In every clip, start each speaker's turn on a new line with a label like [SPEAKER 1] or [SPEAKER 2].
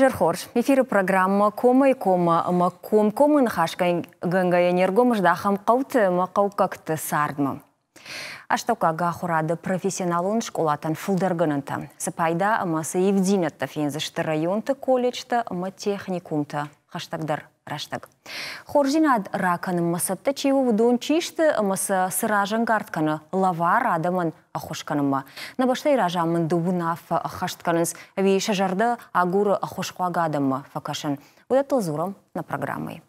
[SPEAKER 1] Дайжер хорш. Эфирі программа «Кома и кома». Комын хашкай гынга энергом ждахам қауты мақаукакты сардмы. Аштаука гахурады профессионалын школатан фылдыргынынта. Сыпайда амасы евдинетті фензішті районты колледжті ама техникумты хаштагдар раштаг. Хоржинад раканым масатты чеву вудон чишті амасы сыражын гартканы лавар адамын ахошканымма. Набаштай ражамын дубунаф хаштканынс вейші жарды агуры ахошқуагадымма факашын. Удатыл зуром на программой.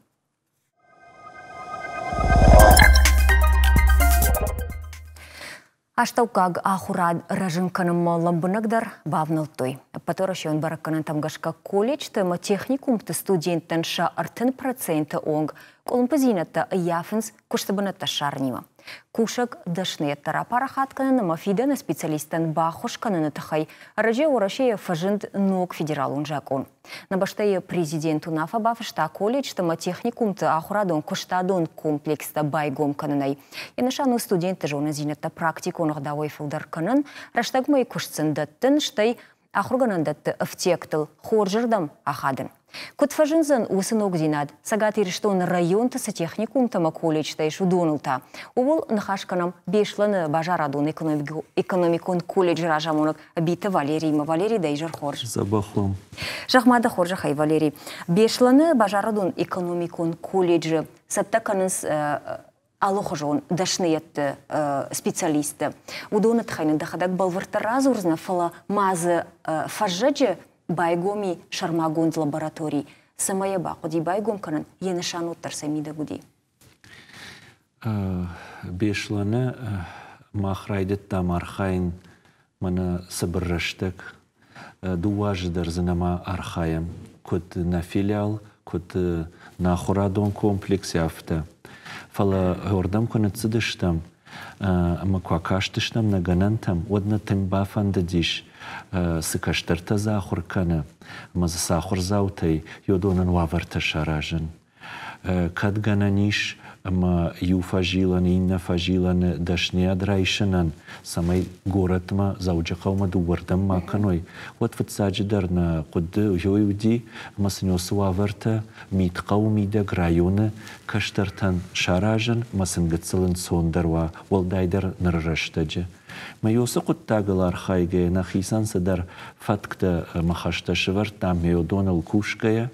[SPEAKER 1] Аштаукаг ахурад ражынканым ламбынагдар бавнылтой. Паторашон баракканын тамгашка колледж тема техникумты студенттен ша артын проценты онг колумпазинатта яфынс куштабынатта шарнима. Кушак дашнеттара парахатканын мафиданы специалистен бахошканын тахай раже орашея фажынд ног федералун жакон. Набаштай президенту нафа бафышта колледж тема техникумты ахурадон куштадон комплекста байгом канынай. Янышану студенты жона зинатта практиконық давой фылдар раштагмай куштсындаттын штай ахурганандатты эфтектыл хоржырдам ахадын. Кутфажынзан усынок зинад, сагатирштон районты са техникумтама колледжта ишу донылта. Увол нахашканам бешланы бажарадон экономикон колледж ражамонок биты Валерийма. Валерий Дайжер хорж.
[SPEAKER 2] Забахлом.
[SPEAKER 1] Жахмада хоржа хай Валерий. Бешланы бажарадон экономикон колледжі саптаканыз алохожон дашниетті специалисты. Удонат хайны дахадак балвартара зурзна фала мазы фажаджы байгоми шармагонд лабораторий. Самая бақуди байгом канан енішану тарсамида буди.
[SPEAKER 2] Бешланы махрайдет тамархайн мана сабырраштак. Дуаждар занама архаям. Кот на филиал, кот на хурадон комплекс яфта. Фала гордам канат цидыштам. Ама квакаштыштам на ганантам. Одна тембафан дадиш. Сыкаштырта захуркана, маза сахур заутай, йодонан ваварта шаражан. Кадгананиш, ама юфажилан, иннафажилан, дашния драйшанан, самай горатма, зауджакаума дувардам маканой. Вот ватсаджидар на кудды йойуди, ама санёс ваварта, миткау мидак районы, каштыртан шаражан, масангацылын сондарва, волдайдар нарраштаджа. Майосы құттағылар хайге нахисан садар фаткта махашта шывар там меодонал кушкая,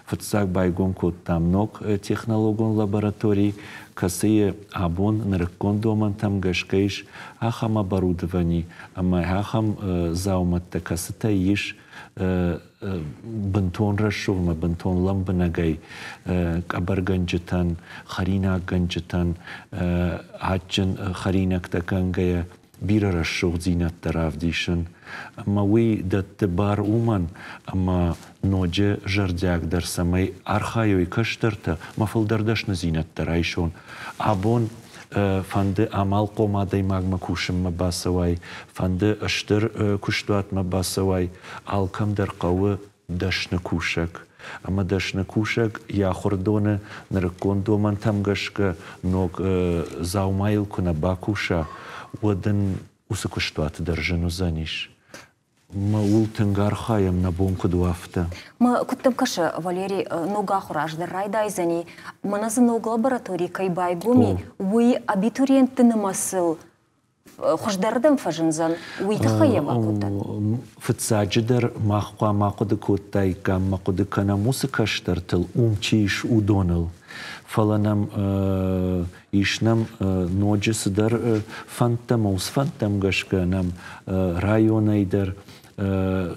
[SPEAKER 2] фатсак байгон кот там ног технологон лабораторий, касые абон нарыккон доман там гашкаиш, ахам оборудований, ама ахам зауматта касыта иш бантон рашувма, бантон ламбанагай, кабарганджатан, харина ганджатан, ачын харинак такангая, бира расшух зинат таравдишен. Ама уи датты бар уман, ама ноджи жардяк дар самай архайой каштырта, мафылдардашны зинат тарайшон. Абон фанды амал комадай магма кушым мабасавай, фанды аштыр куштуат мабасавай, алкам дар қауы дашны кушак. Ама дашны кушак яхурдоны нарыккон доман тамгашка ног заумайл куна бакуша. Оден усыкуштуат даржыну заниш. Ма ултынгар хаям на бонку дуафта.
[SPEAKER 1] Ма куттам кашы, Валерий, нога хураждар райдайзани, маназы ног лаборатории кайбай гуми, уи абитуриенттіні масыл, хождардым фажынзан, уи тахаяма куттан?
[SPEAKER 2] Фыцаджидар махqua мақуды коттайкам, мақуды кана мусыкаштартыл, умчиш удоныл. Фаланам ишнам ноджисыдар фантамус фантамгашканам районайдар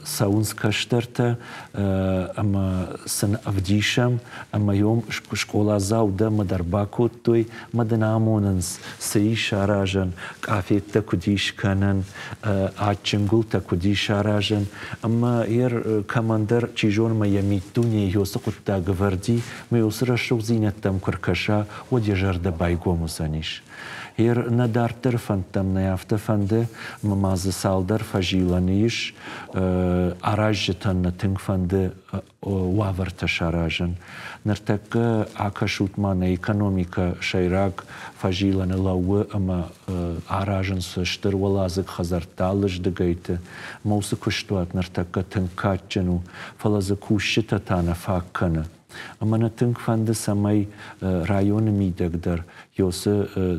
[SPEAKER 2] саунскаштарта ама сан авдишам ама йом школа зауда мадарбакоттой маданамонанс сей шаражан кафетта кудишканан ачынгулта кудишаражан ама командар чижон маямитуне йосыкутта гварди меосрашук зинаттам куркаша одежарда байгомусаниш. هير ندارتر فندم نيافت فند مماز سالدر فجيلانيش أراجتن نتنگ فند وافرت شراجن نرتك عكشوت مانا ايكونوميكا شيراك فجيلان لو اما أراجن سشتر ولازق خزرتالج دقيت موسى كشتوات نرتك تنكاتجنو فلازكوشتا تانا فاكنا اما نتنگ فند سمای رایون میدگدر یوس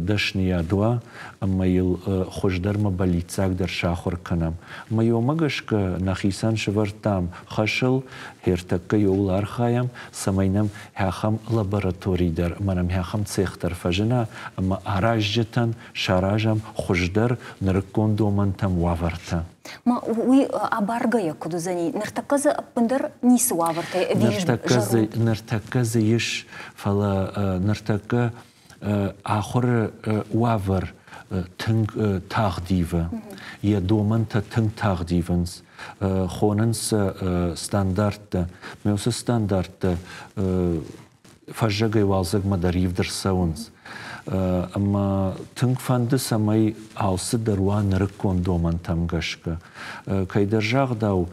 [SPEAKER 2] دشنیا دوا اما یل خوشدر مبلیتساگ در شاخور کنم اما یو مگش که نخیسان شورتام خشل هرتک یولار خایم سماینم هاخم لابراتوری در منم هاخم تسختر فجنا اما آراجتن شاراجم خوشدر نرکون دومنتم وافرتا
[SPEAKER 1] ما وی ابارگای کدوزنی نرتکز بندر نیس وافرتا
[SPEAKER 2] نرتكز يش فلا نرتك آخر وافر تنگ تاغديفا يا دومن تنگ تاغديفنس خوننس ستاندارد ميوس ستاندارد فجاگي والزق مداريف درسونس اما تنگ فند سمای آوس دروان نرکون دومن تمگشك كي درجاغ داو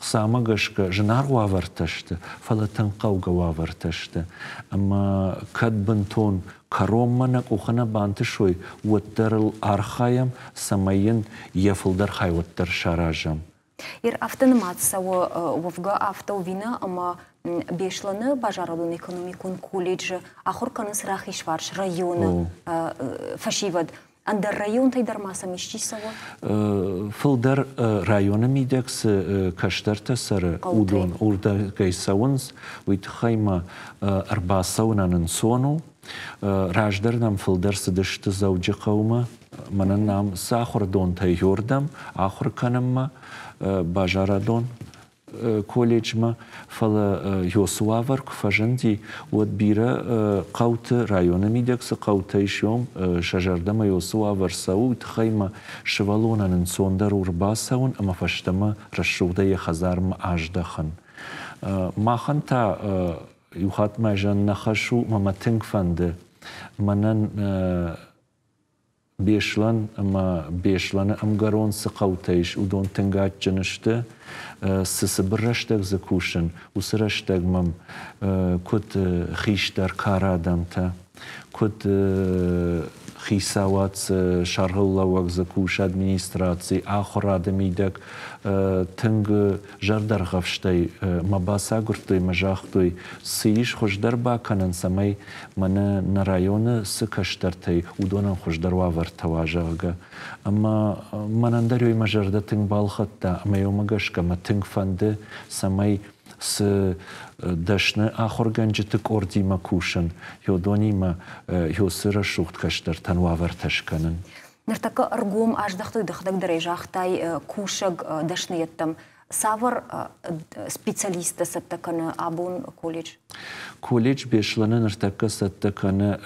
[SPEAKER 2] سامگشکه جنار وافرتشته فلتن قوگه وافرتشته اما کد بنتون کروم منک وخنا بانتشوی ودر الارخایم سماین یفلدر خای ودر شراجم
[SPEAKER 1] یر автономат сау вовга автовина ама бешланы бажарадун экономикун колледжи ахур каныс рахишварш районы фашивад Андер район тайдар маса мишчисова?
[SPEAKER 2] Филдер района мидекс каштарта сара удон урда гайсаунс уйтхайма арбасауна нансону راجدر نام فلدر سدشت زوج قومه من نام ساخر دون تيوردم آخر کنم ما باجاردون کۆلێج مە فەڵە یۆسواڤەرک فەژەندی وەت بیرە قەوت رایۆنەمی دەکسە قەوتەیشۆم شەژەردەمە یۆسواڤەرسەوت خەیمە شڤەڵۆنەنن چۆندەر و ڕباسەون ئەمە فەشتەمە ڕەشودەیە خەزارمە ئاژدەخن ماخەن تا یوخات مەژەن نەخەش و مەمەتنگ فەندە منەن بێشلەن ئەمە بێشلەنە ئەم گەڕۆن سقەوتەیش و دۆن تنگات جنشتە سسبرشتك زكوشن وسرشتك مم كنت خيش در كارادمتا كنت خيساوات شرح الله وك زكوش ادمنستراتي آخر آدميدك تنگ جردر غفشتي مباسا قرطي مجاختي سيش خوش در با كنن سمي من نرايون سكشترتي ودونا خوش در وافر تواجهغا اما من اندريوي مجرده تنگ بالخطا اما يوم قشك ما تنگ فند سمي س دشنه آخر گنجتک اردی مکوشن یو دونی ما یو سر شوخت کشتر تنوافرتش کنن.
[SPEAKER 1] نرتك أرجوم أجدخت يدخلك درجة خطاي كوشق دشنه يتم سافر سبيشاليست ستكن أبون كوليج.
[SPEAKER 2] كوليج بيشلنا نرتك ستكن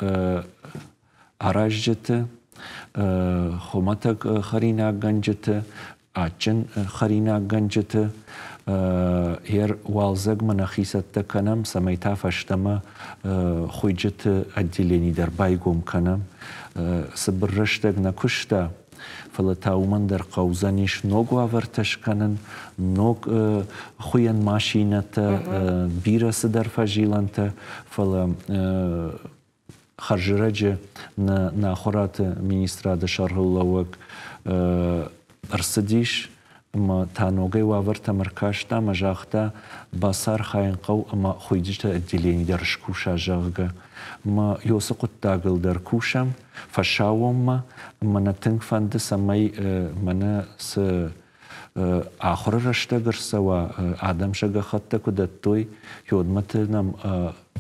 [SPEAKER 2] أراجته خمتك خرينا گنجته آچن خرينا گنجته هير والزق من خيست كنم سميتا فشتما خويجت أدليني در بايقوم كنم سبرشتك نكشتا فلتاو من در قوزانيش نوغ وافرتش كنن نوغ خوين ماشينتا بيرس در فجيلانتا فل خرجرجة ناخرات مينسترا شرح الله وك أرسديش اما تانوغي وافرتا مركاشتا مجاختا باسار خاين قو اما خويجتا الدليني در شكوشا جاغا ما يوسقو تاقل در كوشم فشاوم ما نتنگ فند سمي منا س آخر رشتا سوا آدم شغا خطا كدتوي يودمتنم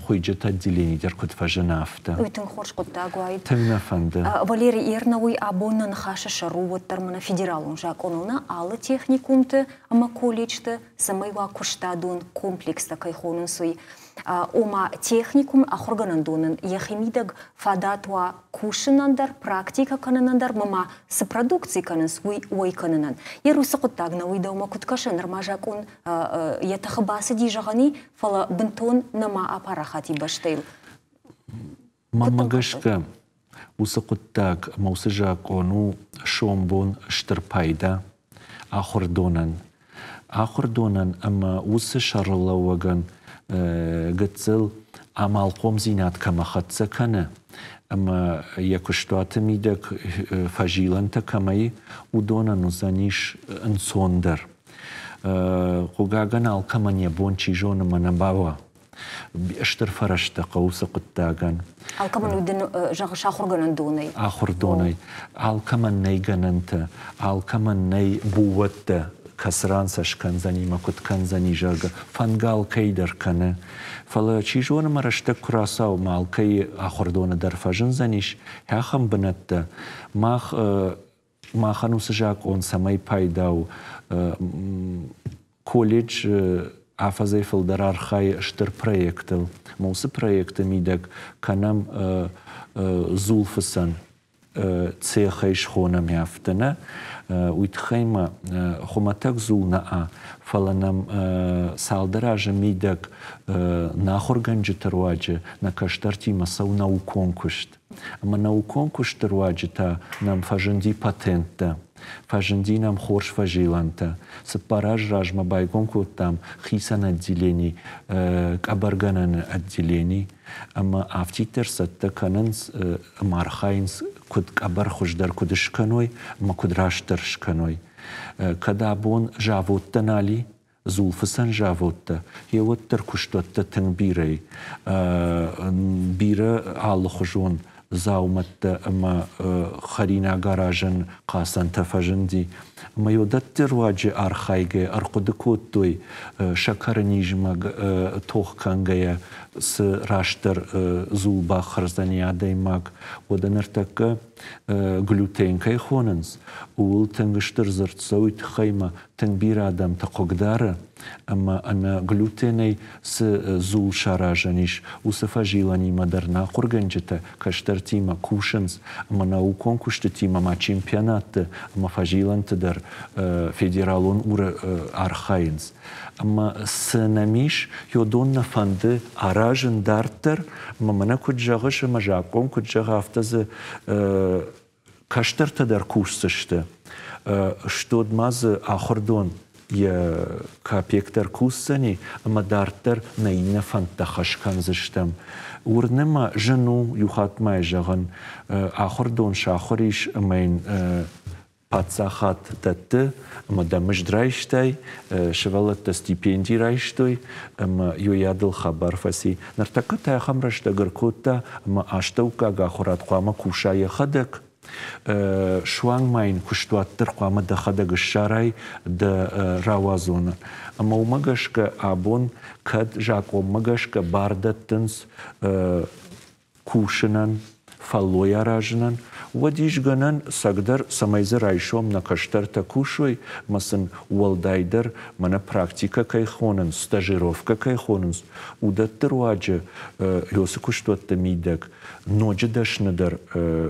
[SPEAKER 2] خويجتا الدليني در كد فجنافتا
[SPEAKER 1] ويتن خورش قد تاقوايد
[SPEAKER 2] تنگ فند
[SPEAKER 1] Валерий Ирнауи абонна нахаша шару термина федералун жаконуна алы техникумты ама колледжты самайва куштадун комплекс такай хонунсуй ома техникум ахорганандунын яхимидаг фадатва кушинандар практика кананандар мама с продукции канас уй кананан ерусақуттагна уйдаума куткаша нормажакун ятахабасы дижагани фала бентон нама апарахати баштейл
[SPEAKER 2] Мамагашка усакуттак маусажак ону шомбон штырпайда ахурдонан. Ахурдонан ама усы шарлауаган гыцыл амалқом зинат камахатса кана. Ама якуштуата мидак фажиланта камай удонан узаниш нсондар. Хугаган алкамания бончи жона манабава. Штыр фарашта қаусы құттаган.
[SPEAKER 1] Алкаман үйден жағы шақырғанын донай?
[SPEAKER 2] Ахыр донай. Алкаман ней гананта, алкаман ней буатта, касран сашкан занима, куткан зани жага, фангал кейдер каны. Фала чижуана марашта курасау малкай ахыр дона дар фажын заниш, яхам бінатта, махану сажак он самай пайдау колледж Афазай филдар архай штыр проектыл. Маусы проекты мидак канам зулфасан цехай шхона мяфтана. Уйтхайма хоматак зулна фаланам салдаража мидак нахорганджи тарваджи на каштарти масау науконкушт. Ама науконкушт тарваджи та нам фажанди патента. Фажанди нам хорш фажиланта. Сапараж ражма байгонку там хисан отделений, кабарганан отделений. Ама автитер сатта кананс мархайнс куд кабар хуждар кудышканой, ама кудрашдар шканой. Когда бон жавотта нали, зулфасан жавотта, евоттер куштотта тенбирей, бира аллахужон, зауматта ама харина гаражан қасан тафажанди. Ама йодаттер ваджи архайге, арқудыкоттой шакаранижма тохкангая с раштар зулба харзаниядей маг. Оданартака глютенкай хонанс. Уул тенгыштыр зыртсауит хайма тенбира адам тақогдара. Ама ана глютеней с зул шаражаниш. Усафажилани мадарна хурганджета каштартима кушанс. Ама наукон куштатима ма чемпионатта. Ама фажиланта дар федералон ура архайнс. Ама сынамиш йодонна фанды аражын дартыр. Мамана куджағыш ама жакон куджаға автазы каштарта дар курсышты. Штод мазы ахырдон я капектар курсани, ама дартыр наина фантахашкан зыштам. Урнема жену юхатмай жағын ахырдон шахыриш амайн пацахат татты, ама дамыш драйштай, шевалатта стипендий райштой, ама йоядыл хабар фаси. Нартака таяхам рашта гыркотта, ама аштаука гахурат қуама кушая хадак. Шуанг майн куштуаттыр қуама да хадак шарай да равазона. Ама умагашка абон кад жак умагашка бардаттынс кушанан, фаллоя ражнан, Вадиш ганан сагдар самайзы райшом на каштарта кушой, масын уалдайдар мана практика кайхонан, стажировка кайхонанс. Удаттыр ваджы ёсы куштуатта мидак, ноджы дашнадар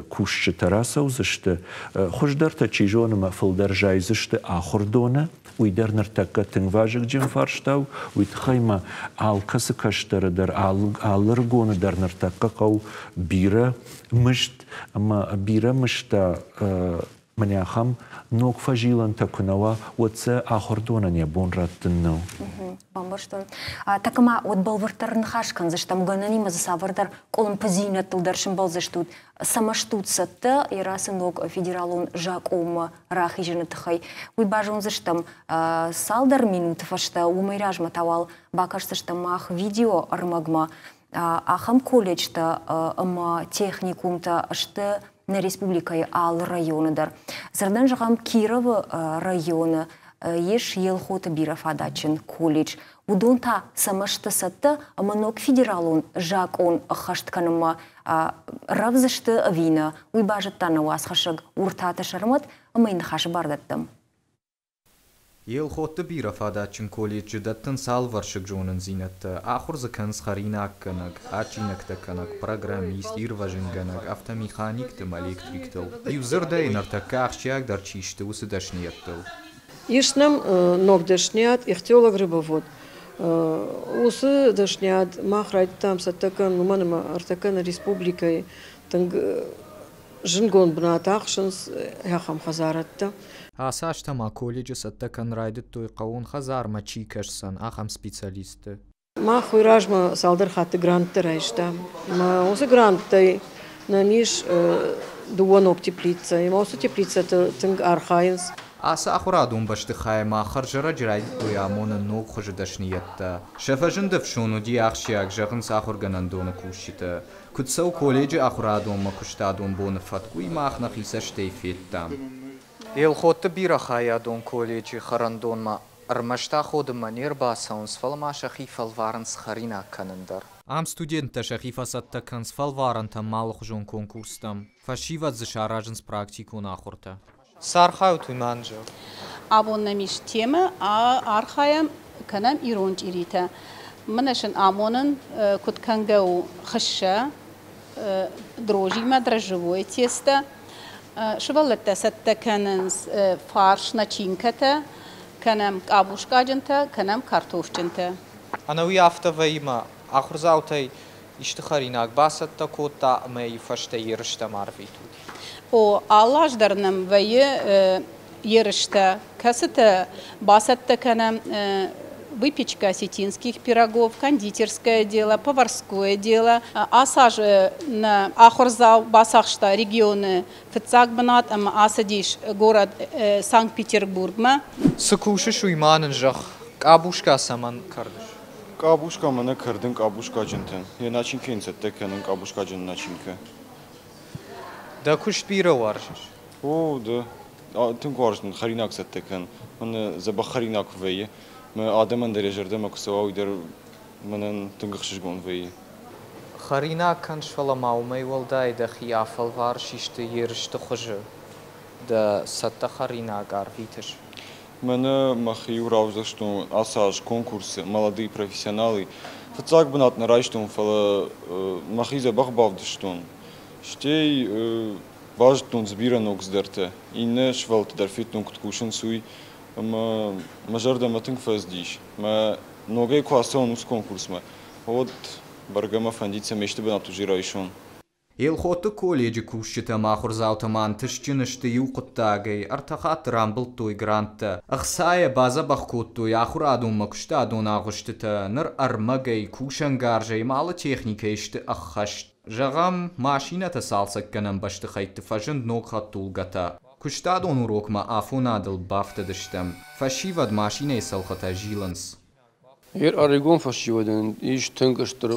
[SPEAKER 2] кушчы тарасаузышты, хождарта чижонама фылдар жайзышты ахурдона, уйдар нартакка тыңважык джим фарштау, уйтхайма алкасы каштарадар, алыргонадар нартакка кау бира мышт, ама бира мышта маняхам ног фажилан такунава, отце ахурдона не бон раттынну.
[SPEAKER 1] Бамбаштон. Такама от балвартарын хашкан, заштам гананима за савардар колым позина тылдаршын балзаштут. Самаштутсатты ирасы ног федералун жак ом рахи женытыхай. Уйбажун заштам салдар минут фашта умайражма тавал бакашсаштам ах видео армагма. Ахам колледжта ама техникумта ашты на республикай ал районыдар. Зардан жағам Киров районы еш елхоты бирафадачин колледж. Удонта самашты сатты аманок федералун жак он хаштканыма равзышты вина. Уйбажыттаны уасхашыг уртаты шармат амайны хашы бардаттым.
[SPEAKER 3] Елхоты бирафадачин колледжі даттын салваршык жонын зинатты. Ахурзы кэнс харинак канак, ачинак таканак, программист, ирважын ганак, автомеханиктым, электриктыл. Юзырдай нартака ахчак дарчишты усы дашнияттыл.
[SPEAKER 4] Ишнам ног дашният, ихтеолог рыбовод. Осы дашняд махрайт там саттакан нуманыма артакан республикой танг жингон бнатахшынс яхам хазаратта.
[SPEAKER 3] Асаштама колледжи саттакан райдит той қауын хазарма чикашсан ахам специалисты.
[SPEAKER 4] Ма хуйражма салдар хаты гранты райшта. Ма осы гранты на ниш дуонок теплица. И осы теплица танг архайнс.
[SPEAKER 3] Аса ахурадун башты хайма харжара жрайдит той амона ног хожидашниятта. Шафажындыв шуну ди ахшияк жағын сахурганан доны кушита. Кутсау колледжи ахурадун макуштадун боны фаткуй махна хиса штейфеттам. Елхотты бира хаядун колледжи харандун ма армашта ходы манер басаунс фалма шахифал варанс харина канандар. Ам студентта шахифа саттаканс фал варанта малых жон конкурстам. Фашиват зашаражынс практику нахурта. Сархау туйманжо.
[SPEAKER 5] Абоннамиш тема архаям канам иронч ирита. Манашын амонын куткангау хыша дрожжи мадрожжевое тесто. Швалетта саттаканс фарш начинката, канам кабушкаджанта, канам картофчанта.
[SPEAKER 3] Анауи автовейма ахурзаутай иштихаринак басатта кота мей фашта ерышта марвиту.
[SPEAKER 5] О аллаждарным вайы ерышта касата басатта канам выпечка осетинских пирогов, кондитерское дело, поварское дело. Асаж на Ахурзау, Басахшта, регионы Фицакбанат, Асадиш, город Санкт-Петербург.
[SPEAKER 3] Сыкушиш уйманынжах, кабушка саман кардыш.
[SPEAKER 6] Кабушка мана кардын кабушка джентен. Я начинка инсеттекенен кабушка джен начинка.
[SPEAKER 3] Да куш пира варшиш?
[SPEAKER 6] О, да. Тын варшын харинак сеттекен. Мана забахаринак вее. ما آدمان در جرده مکسوای در منن تنگخشش گون وی.
[SPEAKER 3] خرینا کنش فلا ماومی ولدای دخی آفل وارشیشت یرشت خوجه. دا ست خرینا گارویتش.
[SPEAKER 6] من مخیو راوزشتون آساج کنکورس مالادی پروفیسیونالی. فتاق بنات نرایشتون فلا مخیزه بخبافدشتون. شتی باجتون زبیرانوکس درته. اینه شوالت در فیتون کتکوشن سوی. ما جرده ما تنفذ ديش ما نوجي كواسون نص كونكورس ما هود برجما فنديتس مشت بناتو جيرايشون
[SPEAKER 3] الخوت كوليج كوشتا ما خرزاوتا مان تشجنشتي يوقتاغي ارتخات رامبل توي جرانتا اخسايا بازا بخكوتو ياخر ادون مكشتا دون اغشتتا نر ارمغي كوشنغارجي مال تكنيكيشت اخشت جغم ماشينه تسالسك كنن بشت خيت فجند نوخات تولغتا Куштадон урокма афонадл бафтадыштам. Фашивад машиной салхата жиланс.
[SPEAKER 7] Орегон фашиваден, иш тынгыштыр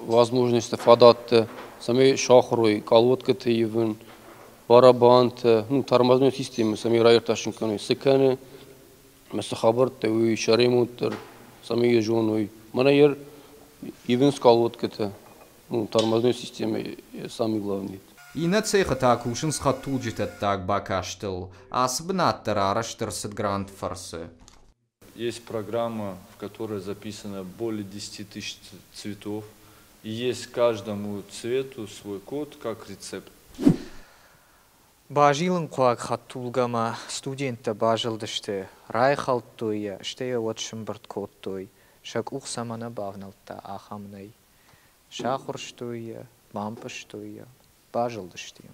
[SPEAKER 7] возможность фадатты, сами шахрой, колодка-то ивен, барабан-то, тормозной системы, сами райерташинканы, сыканы, месахабар-то, уй шаремуттыр, сами ежоной. Мана ер ивен с колодка-то, тормозной системы самый главный.
[SPEAKER 3] И на цеха так ушен схатуджит так бакаштел, а сбнаттер араштер грант фарсы.
[SPEAKER 8] Есть программа, в которой записано более 10 тысяч цветов. И есть каждому цвету свой код, как рецепт.
[SPEAKER 3] Бажилын қуаг хаттулгама студентта бажылдышты. Рай халтуя, штея отшым бірт кодтой. Шак ухсамана бавналта ахамнай. Шахурштуя, бампыштуя. Бажылдыштым.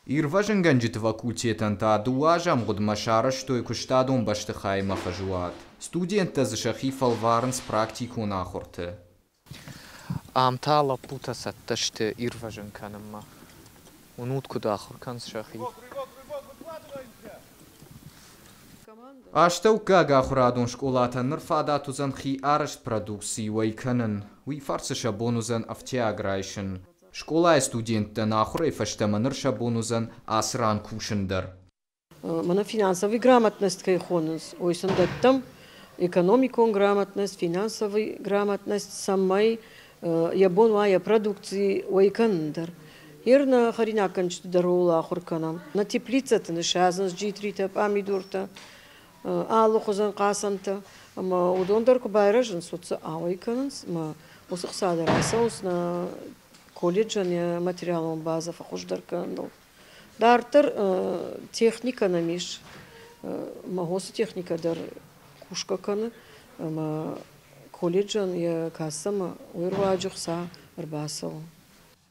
[SPEAKER 3] Ирважын ганжит факультетан та дуажам гуд машара, что и куштадун башты хайма фажуат. Студентта зашахифал варнс практику нахурты. Амтала путасат ташты ирважын канымма. Унутку дахур канс шахиф. Аштау кага ахурадун школата нырфадату занхи арашт продукции вайканын. Уи фарсыша бонузан автиаграйшын. Школа студентта нахурай фаштаманыр шабонузан асран кушындар.
[SPEAKER 4] Мана финансовый грамотность кайхонус. Ойсын даттам экономикон грамотность, финансовый грамотность самай ябонвая продукции ойкандар. Ерна харинаканчты дарола ахурканам. На теплицата на шазанс джитрита помидорта, алухозан касанта. Ама удондар кубайражан соца ауйканс, ма усахсада расаус на колледжане материалом база фахуждаркандал. Дартер техника намиш, магоса техника дар кушкаканы, ما كوليجن يا كاسم ويرواجخ سا أرباسو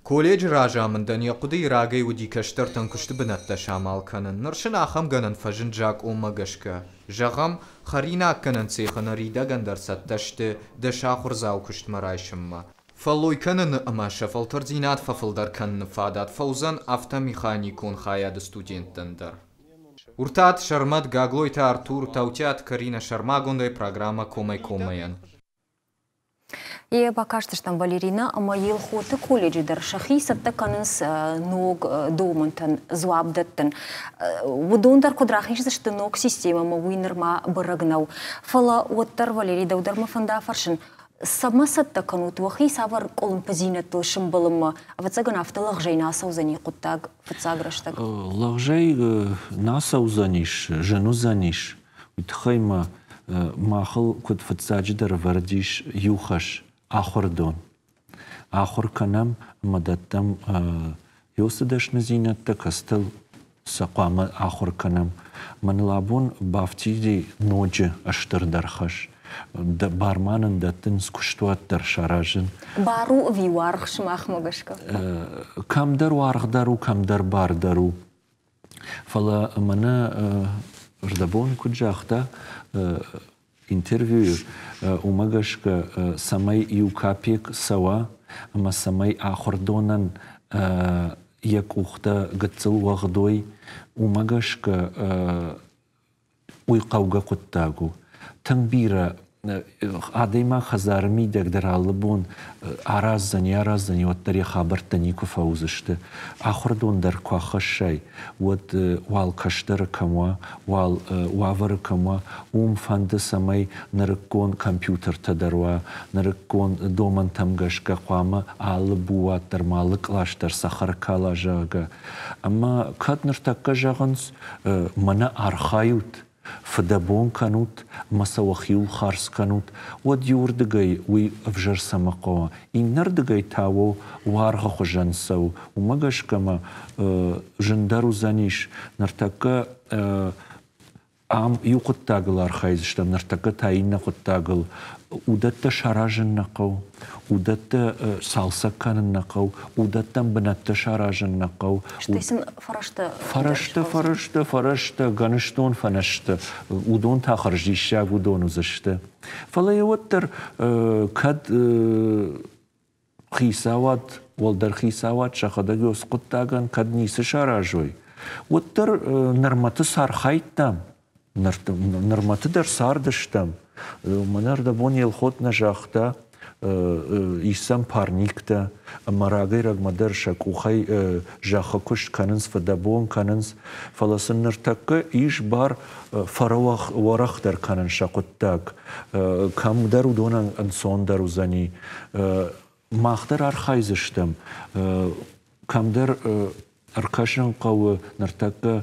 [SPEAKER 3] كوليج راجا من دنيا قدي راجي ودي كشتر تنكشت بنت شامال كنن نرشنا خم جنن فجن جاك مجشكا جغم خرينا كنن سيخن ريدا جندر ستشت دشاخر زاو كشت مرايشما فالوي كنن أما شفل ترزينات ففلدر كن فادات فوزن أفتا ميخانيكون خايا ستودنت تندر ورتات شرمت غاغلويتا ارتور таутят Карина Шармагондай программа Комай-Комаян.
[SPEAKER 1] И покажется, что балерина Амаил Хоты колледжи дар шахисатта канынс ног домантан зуабдаттан. Удондар кудрахиш что ног система мавуинерма барагнау. Фала оттар Валерий Даударма фанда фаршин. Самасатта канут вахи савар колын позинатыл шымбылыма. Ватсаган авто лағжай насаузани құттаг ватсаграштаг.
[SPEAKER 2] Лағжай насаузаниш, жену заниш. Утхайма махал куд ватсаджидар вардиш юхаш. Ахордон. Ахор канам мадаттам йосыдаш назинатта кастыл сақуама ахор канам. Манлабун бафтиди ноджи аштырдархаш. Барманын даттын скуштуаттар шаражын.
[SPEAKER 1] Бару виварх шмахмагашка.
[SPEAKER 2] Камдар вархдару, камдар бардару. Фала мана ждабон куджахта интервью умагашка самай юкапик сава, ама самай ахордонан як ухта гацыл вахдой умагашка уйқауга куттагу. Тангбира адайма хазарми дагдералыбон араззани оттари хабартани куфаузышты. Ахордон дар куахашай вот вал каштар камва вал вавар камва фанды самай нарыккон компьютер тадарва нарыккон доман тамгашка куама алыбуа тармалык лаштар сахар калажага. Ама кадныр такка жагынс мана архают فدبون كانوت مساوخيول خارس كانوت وديور دقاي وي افجر سمقوا إن نردقاي تاو وارغ خجنسو ومغاش كما جندارو زانيش نرتاكا ام يوقت تاقل ارخايزشتا نرتاكا تاين نقط تاقل ودت شراجن نقو ودت سالسا كان نقو ودت بنت شراجن نقو
[SPEAKER 1] что اسم
[SPEAKER 2] فرشت غنشتون فنشت ودون تخرجي الشاق ودون وزشت فلا يوتر كد خيساوات والدر خيساوات شخدا يسقط تاغن كد نيس شراجوي وتر نرمت صار خايتام نرمت در صار دشتم منار دبون يلخوت نجاختا إيسام بارنيكتا مراغي رغ مدر شاكوخي جاخا كشت كاننس فدبون كاننس فلسن نرتاك إيش بار فروخ ورخ در كانن شاكوتاك كام دارو دونا انسون دارو زاني ماختر ارخايزشتم كام در أركاشن قو نرتاك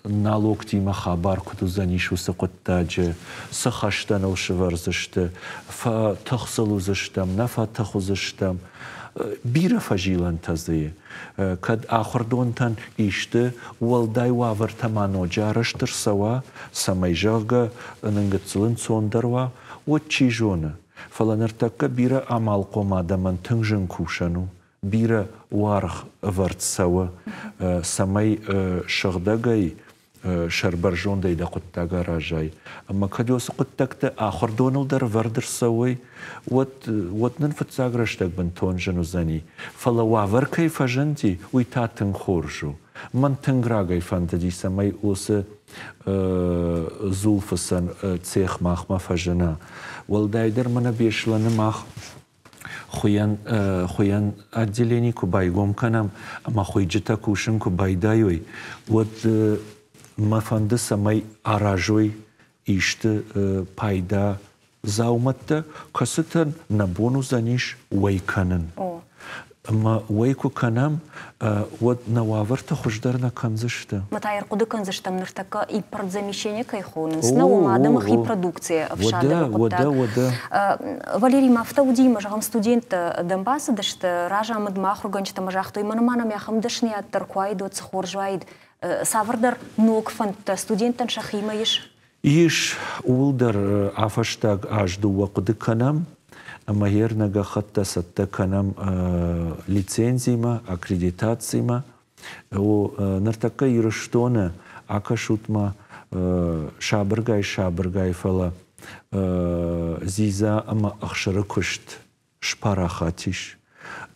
[SPEAKER 2] نالوك تيما خبر كتو زانيشو سقطاج سخشتن أو شورزشت فتخصلو زشتم نفا تخوزشتم بيرا فجيلان تزيه كد آخر دونتان إشته والداي وافر تمانو جارشتر سوا سميجاغا ننجتسلن صندروا وچيجونا فلا نرتاك بيرا عمال قوما دمان تنجن كوشنو بيرا وارخ ورد سوا سمي شغداغي شربرجون داي دا قطاغا راجاي اما كدوس قطاكتا آخر دونل در وردر سوي وات ننفت زاغرشتاك بنتون جنو زاني فلا وافر كيف جنتي ويتا تنخورجو من تنغراغي فانتدي سمي اوس زولفسن تسيخ ماخ ما فجنا والدايدر من بيشلن ماخ خویان отделение кубайгом канам, ама хуйджита кушин кубайдайой. Вот мафанды самай аражой ишты пайда зауматта, касытан на бону заниш уайканын. Ама уайку канам, вот на ваварта хуждарна канзышта.
[SPEAKER 1] Матайр куды канзыштам ныртака и продзамещение кайхонын. Снова адамах и продукция в шадах.
[SPEAKER 2] Вода.
[SPEAKER 1] Валерий Мафтауди, мажахам студент Донбасса, дашта ражам адмах руганчта мажахту и манаманам яхам дашни аттар куайду цхоржвайд. Савардар ног фант студентан шахима иш.
[SPEAKER 2] إيش ولدر عفشتاق أجدو وقد كنم أما هيرنغا خطة ستة كنم лицензима, аккредитацима ونرتقى يرشتونا عكشوتما شابرغاي فلا زيزا أما أخشر كشت شبارا خاتيش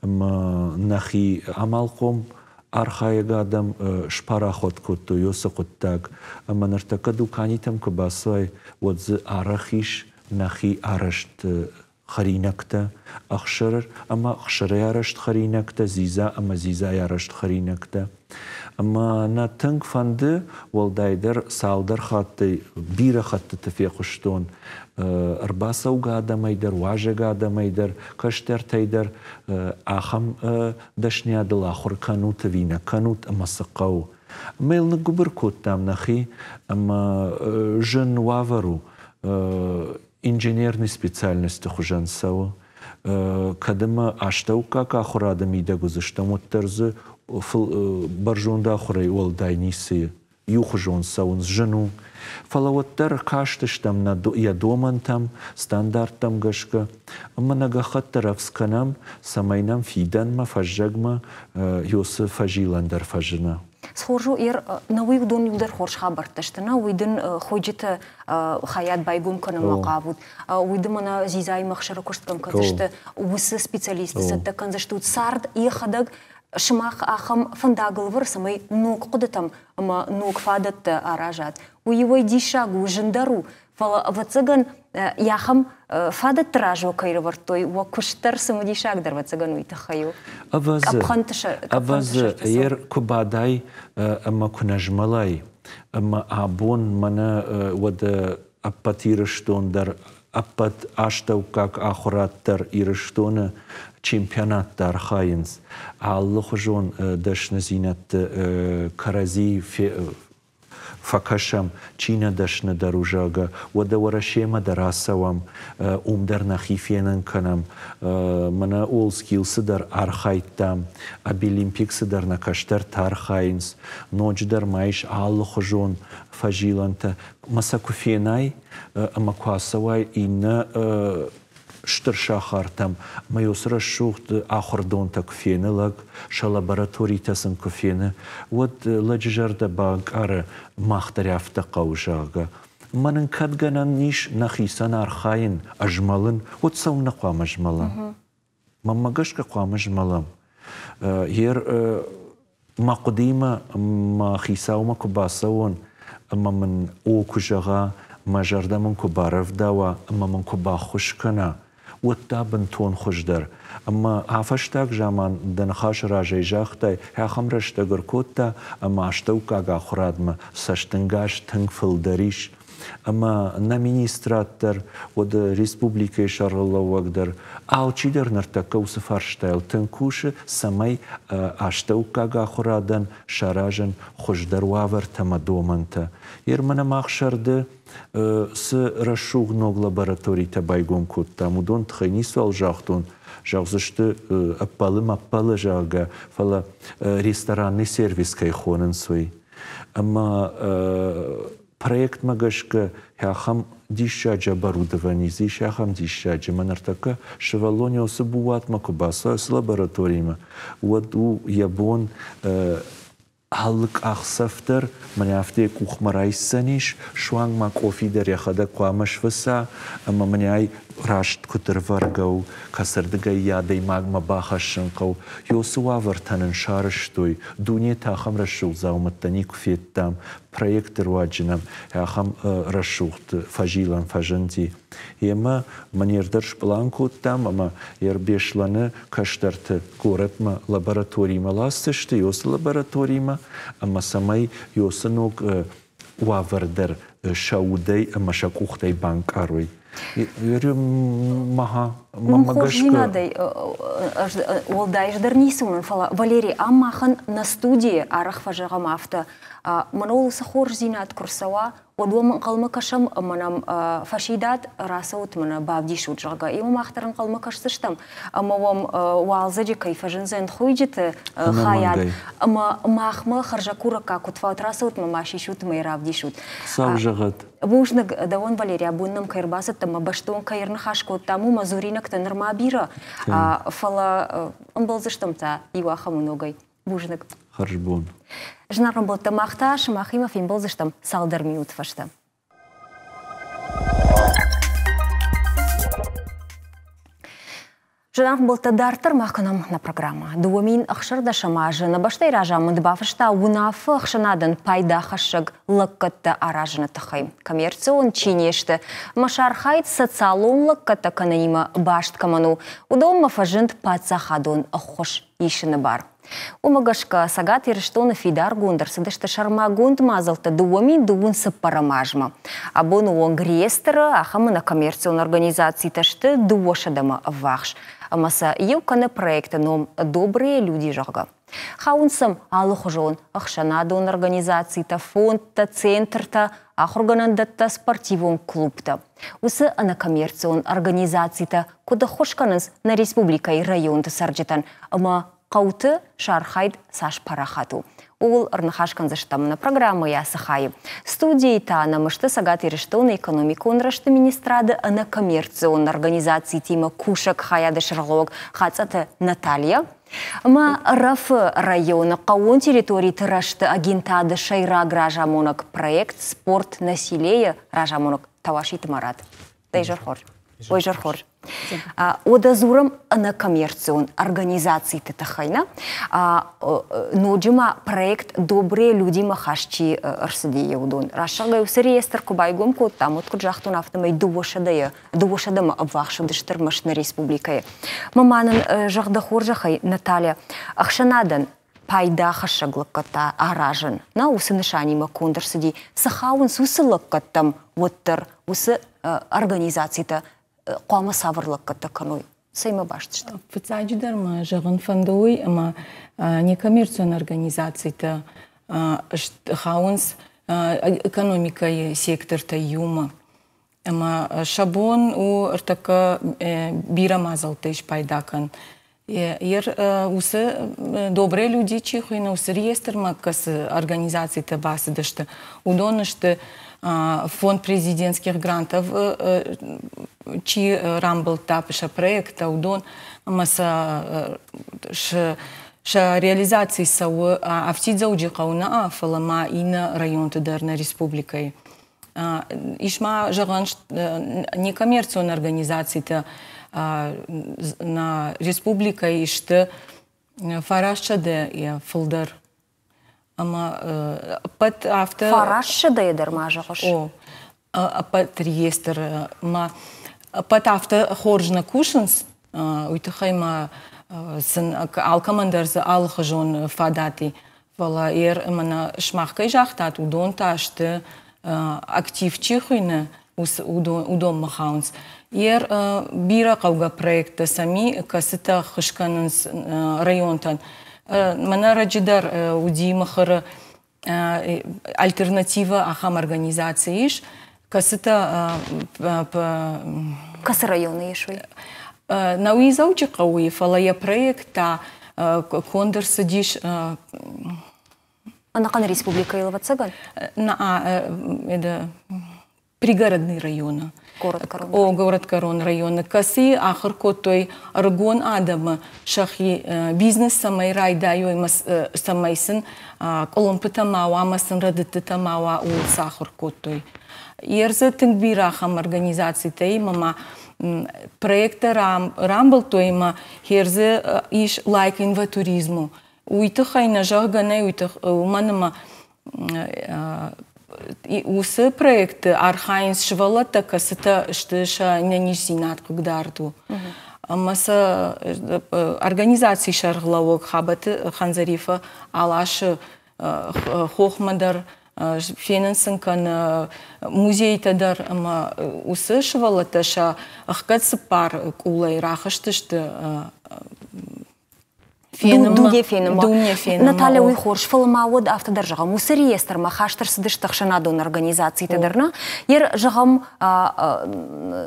[SPEAKER 2] أما نخي عمالكم أرخايا قادم شبارا خود كتو يوسا قدتاك أما نرتقى دوكانيتم كباسوي ودز أرخيش نخي أرشت خرينكتا أخشر أما أخشر يارشت خرينكتا زيزا أما زيزا يارشت خرينكتا أما ناتنك فند والدايدر سالدر خاطي بيرا خاطي تفيقشتون أرباسا وقادا ميدر واجا قادا ميدر كشتر تيدر آخم دشنيا دل آخر كانوت تفينا كانوت أما سقاو أما يلنا قبر كوتام نخي أما جن وافرو инженерной специальности хужан сау, кадама аштаука кахурада мида гузыштамут терзы баржунда хурай олдайнисы юхужон саун с жену. Фалавоттер каштыштам на я доман там стандарттам гашка, манагахаттаравсканам самайнам фиданма фажжагма юсы фажиландар фажина.
[SPEAKER 1] سخورجو نوي ودون يقدر خورش خبر تشتنا ويدن خوجت خيات بايقوم كنا مقابود ويدن منا زيزاي مخشرة كشت كم كذشت وس سبيциалист ستة كنزشتود سارد يخدق شماخ آخم فنداغل ورسمي نوك قدتم أما نوك فادت أراجات ويوي ديشاق وجندرو فالواتساقن ياخم فادت تراجو كير ورطوي وكشتر سمديشاق در واتساقن ويتخيو
[SPEAKER 2] أباز ير كباداي أما كنجملاي أما أبون منا ود أباتيرشتون در أبات أشتو كاك آخرات در إيرشتون чемпионат در خاينز على خجون دش نزينت كرازي فكشم چينا دشنا دروجاغا ودورا شيما دراسوام در نخيفينن كنم منا اول سكيلس در ارخايتام ابيليمبيكس در نكشتر تارخاينز نوج در مايش على خجون فجيلانتا مساكوفيناي اما كواسواي إن شتر شاخارتم ما يسرى الشوخت آخر دون تكفينه لك شلابراتوري تسن كفينه ود لججر دباق ار ماختريافت قوجاغا من كد جنان نيش نخيسان أرخاين أجملن ود سو نقوام أجملا ما قشك قوام أجملا هير ما قديمة ما خيساو ما كباسون اما من او كجغا ما جرده من كبارف داوا اما من كبا خوشكنا وتابن تون خوش در اما عفشتاك جامان دنخاش راجي جاختاي ها خمرش تگر كوتا اما اشتوكا غا خرادما سشتنگاش تنگفل داريش اما на министратор od Республики Шарловагдер аучидер нартакау сфарштайл тенкуше самай аштаукага хурадан шаражен хождарвавер тамадоманта ермана махшарде с расшугног лабораторита байгон кутта мудон тхенисвал жахтун жахзышты аппалы жага фала ресторанный сервис кайхонен свой ама проект магашка хахам дишаджа оборудование здесь хахам дишаджа манартака шевалонио сабуат макубаса с лабораториями вот у ябон халк ахсафтер маняфте кухмарайсаниш шванг макофидер яхада куамаш васа ама маняй рашт кутерваргау касардыга ядай магма бахашынкау йосуа вартанын шарыштой дуне тахам расшул зауматтани куфеттам проектор ваджинам яхам расшулт фажилан фажанди ема манердерш планку там ама ербешланы каштарты коратма лабораторияма ластышты йос лабораторияма ама самай йосынук уавардер шаудей ама шакухтай банкарой
[SPEAKER 1] Валерий, амахан на студии арах фажагам авто. Манол сахор зинат курсава Одуам қалмы кашам манам фашидат расаут мана бавдишут жага. Ему махтаран қалмы кашсыштам. Мавам валзаджи кайфажинзен хуйджиты хаят. Махмы харжакура как утфаут расаут мамашишут майравдишут.
[SPEAKER 2] Сав жагат.
[SPEAKER 1] Бушнак давон Валерия буннам кайрбасат тама баштон кайрны хашко таму мазуринак тенерма бира. Фала амбалзыштамта иваха многой. Бушнак.
[SPEAKER 2] Харжбон.
[SPEAKER 1] Жнарым был тамахта, шамахимов им был заштам салдар минут фашта. Жнарым был тадартар махканам на программа. Дуамин ахшарда шамажа на баштай ражам дбафашта унаф ахшанадан пайда хашаг лаккатта аражана тахай. Коммерцион чинеште. Машархайт социалон лаккатта кананима башт каману. Удом фажент пацахадон ахош ишины бар. Умагашка сагат ерштона фидар гундар садышта шарма гунд мазалта дуамин дуун сапарамажма. Абону онгрестера ахама на коммерцион организации ташты дуошадама вахш. Амаса еуканы проекта ном добрые люди жага. Хаунсам алухожон ахшанадон организации та фонд та центр та ахорганандатта спортивон клуб та. Усы ана коммерцион организации та куда хошканыз на республика и район та сарджетан. Ама Қауты шархайд саш парахату. Ол арнахашкан заштам на программу я сахай. Студии та на мышты сагат ерештона экономику он рашты министрады на коммерцион организации тима кушак хаяды шарлог хацата Наталья. Ма РФ района қауын территории рашты агентады шайра гражамонок проект спорт насилия ражамонок тавашит марат. Тайжархор. Ой, жархор. Одазурам на коммерцион организации тетахайна. Ноджима проект добрые люди махашчи арсидия удон. Рашага усреестр кубайгом кот там от куджахтун автомай дувошадама обвахшадыштыр машна республикае. Маманын жагдахор жахай Наталья Ахшанадан пайда хашаглакката аражын. На усынышанима кондырсыди сахаун сусылаккаттам воттыр усы организацията қома савырлакката каной. Сейма баштышты.
[SPEAKER 9] Фыцаджидар ма жағын фандуй, ама некоммерцион организацията хаунс экономика секторта юма. Ама шабон у артака бира мазалтыш пайдакан. Усы добрые люди чихуйна, усы реестр ма кас организацията басыдышты. Удонышты фонд президентских грантов, чи рамбл тапыша проекта, удон маса реализации сау автидза уджикауна афалама и на район тыдарна республикой. Ишма жаган некоммерцион организации на республика ишты фарашчаде и фулдар. Ама път авто
[SPEAKER 1] фарашча да едер мажагаш.
[SPEAKER 9] О, път реестр ма път авто хоржна кушанс уйтахайма сын алкамандар за алхажон фадати вала мана шмахкай жахтат удон ташты актив чихуйна удон махаунс бира кауга проекта сами касыта хышканынс районтан Мана раджидар уди махара альтернатива ахам организации иш касыта
[SPEAKER 1] касы районы ешуй.
[SPEAKER 9] На уизаучи кауи фалая проекта кондерсы диш
[SPEAKER 1] Анакан республика Иловацаган?
[SPEAKER 9] Это пригородный район.
[SPEAKER 1] Город
[SPEAKER 9] Корон района. Каси ахар котой аргон адама шахи бизнес самай райдаю самайсын коломпыта мауа масын радыты тамауа ул сахар котой. Ерзы тынгбира хам организации тай мама проекта рамбл тойма ерзы иш лайк инватуризму. Уйтахайна жагана уйтах уманама усы проекты архаинс швалата касыта штыша нянишзинат кугдарту. Маса организации шарглавок хабаты ханзарифа алашы хохмадар финансынкан музей тадар усы швалата ша ахкат сыпар кулай рахаштышты
[SPEAKER 1] дуге фенема. Наталья Уйхорш фылмауыд автодар жағам. Усы реестр ма хаштыр сыдыштық шынадон организации тедерна. Ер жағам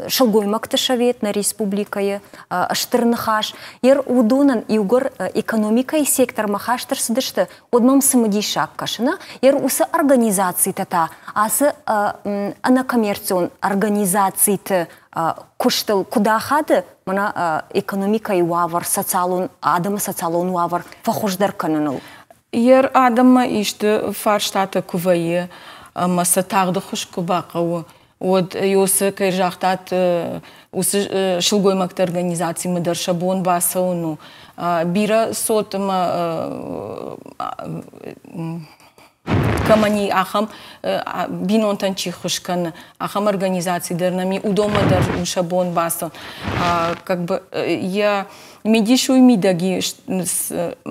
[SPEAKER 1] шылгоймак тышавет на республикае штырны хаш. Ер удонан югор экономика и сектор ма хаштыр сыдышты одмам сымыди шак кашына. Ер усы организации тата, асы анакоммерцион организации ты куштыл куда хады, мана экономика и уавар, адама социалон уавар, фахуждар кананул.
[SPEAKER 9] Ер адама ишты фарштата кувайы, маса тағды хуш кубақауы. От юсы кайжақтат усы шылгоймакты организации мыдар шабон басауну. Бира сотыма камани ахам бинонтан чихушкан ахам организации дернами удома дар шабон басон. Как бы я медишу и мидаги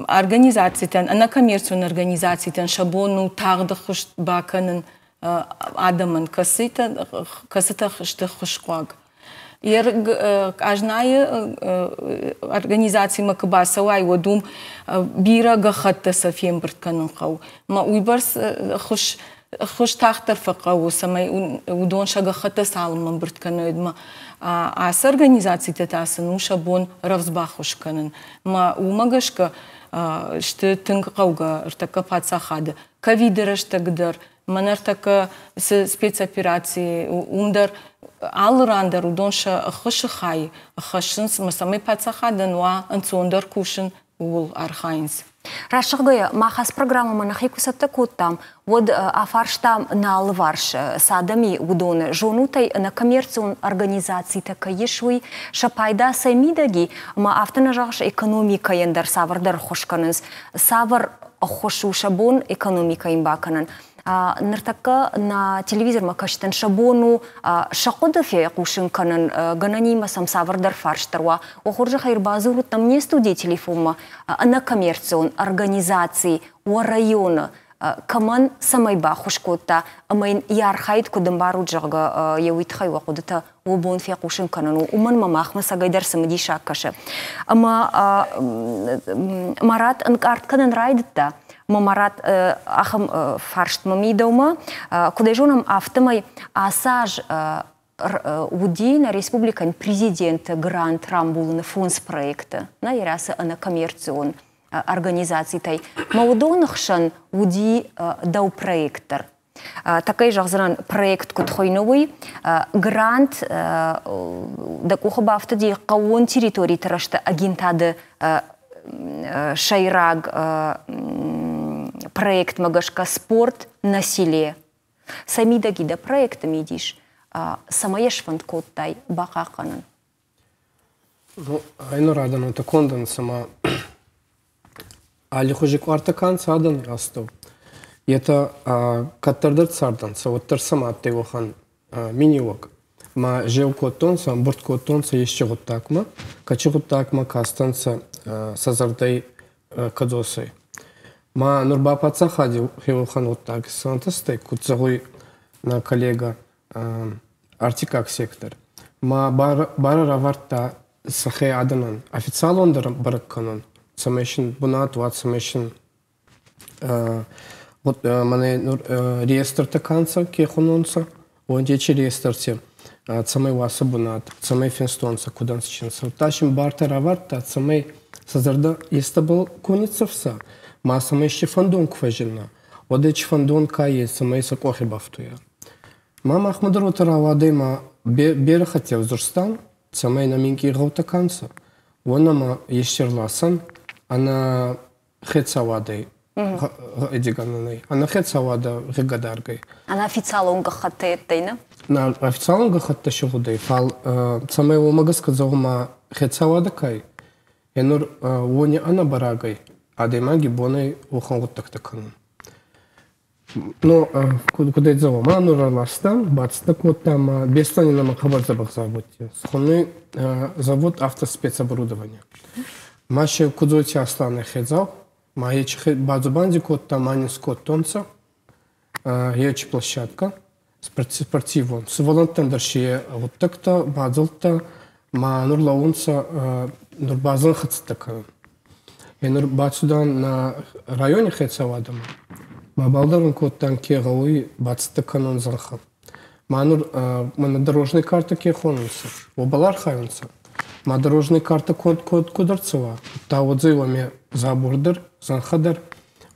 [SPEAKER 9] организации тан, на коммерцию организации тан шабону тагда хуш баканын адаман касыта что хушкваг. Ер ажная организации макабаса вай водум бира гахатта сафем бртканын қау. Ма уйбарс хуш тахтар фақау самай удон шагахатта салман бртканы едма. Ас организации татасын ушабон равзбахушканын. Ма умагашка шты тынг қауга ыртака пацахады. Ковидырыштагдар. Манартака спецоперации умдар алрандар удонша хышхай хашынс масамай пацахадан ва анцондар кушин ул архайнс.
[SPEAKER 1] Рашыгы махас программа манахикусатта коттам вот афарштам на алварш садами удоны жонутай на коммерцион организации така ешуй шапайда саймидаги ма автона жаш экономика яндар савардар хошканыз савар хошу шабон экономика имбаканан. Нартака на телевизор макаштан шабону шакодофе кушин канан гананима сам савардар фарштарва охоржа хайрбазуру там не студия телефома на коммерцион организации у района каман самай бахушкота амайн ярхайт кудамбару джага явитхай вакудата обон фе кушин канану уман мамахма сагайдар самди шаккаша ама марат анкарт канан райдта Мамарат ахам фаршт мамидаума, куда жонам автомай асаж удина республикан президент грант рамбулны фонс проекта на ярасы на коммерцион организации тай маудонахшан уди дау проектор. Такой жағзыран проект кутхойновый грант дакуха автоди каон территории тарашта агентады шайраг проект магашка спорт на селе. Сами дагида проекта медиш. Самаеш фанткоттай бакаканан.
[SPEAKER 10] Ну, айно радан такондан сама. Али хуже квартакан садан растов. Это каттардар сардан. Савоттар сама аттегохан минивок. Ма жел коттонса, борт коттонса еще вот такма. Качу вот такма кастанса сазардай кадосой. Ма нурба паца хади хевохан вот так сантастай кутзагой на коллега артикак сектор. Ма бара раварта сахе аданан официал ондар баракканан самешин бунат ват самешин вот мане реестр таканца кехунонца он дечи реестрте самай васа бунат самай финстонца кудан сичинца ташим барта раварта самай сазарда истабыл коницовса ма самай ще фандон кважина одеч фандон кае самай сакохи бафтуя мама ахмадру таравады ма бер хотел зурстан самай на минки галтаканца вонама ещерласан она хецавадой эдиганной она хецавада регадаргой
[SPEAKER 1] она официалонга хаттетайна
[SPEAKER 10] на официалонга хатта шугудей фал самай омага сказал ма хецавада кай энур вони она барагой адемаги боной ухангуттактакан но куда это зову ма нураластан бацтакот там бестанина махабар забах забудьте схоны завод автоспецоборудования Маши кудоти асланы хедзал, маечи базубанди кот там анис кот тонца, ечи площадка, спортивон. С волонтерши вот так-то базулта, ма нурлаунца нурбазан хацтака. Енур бацудан на районе хецавадам. Ма балдарун коттан кегауи бацты канон занха. Манур мана дорожный карта кехонунса. Обалар хайунса. Ма дорожный карта код кударцева. Та отзывами забордер, занхадар.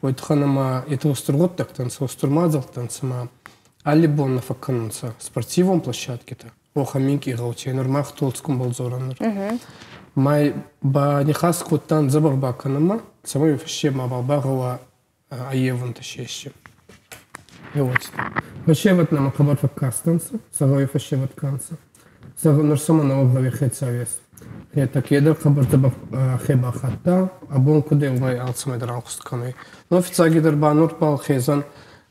[SPEAKER 10] Ойтханама это устургот тактанса, устурмадзалтанса ма. Алибон на факканунса. Спортивом площадке-то. Оха минки гаучи. Нормах толцком балзораныр. Май ба нехас коттан забарбаканама. Самой вообще ма балбагава аевун тащещи. И вот. Вообще вот нам акабар факкастанса. Сагой вообще вот канца. Сагой норсома на облаве хецавес. Это кедр хабар забав хеба хатта. Абон куде умай алцамай дралхустканой. Но официально банур пал хезан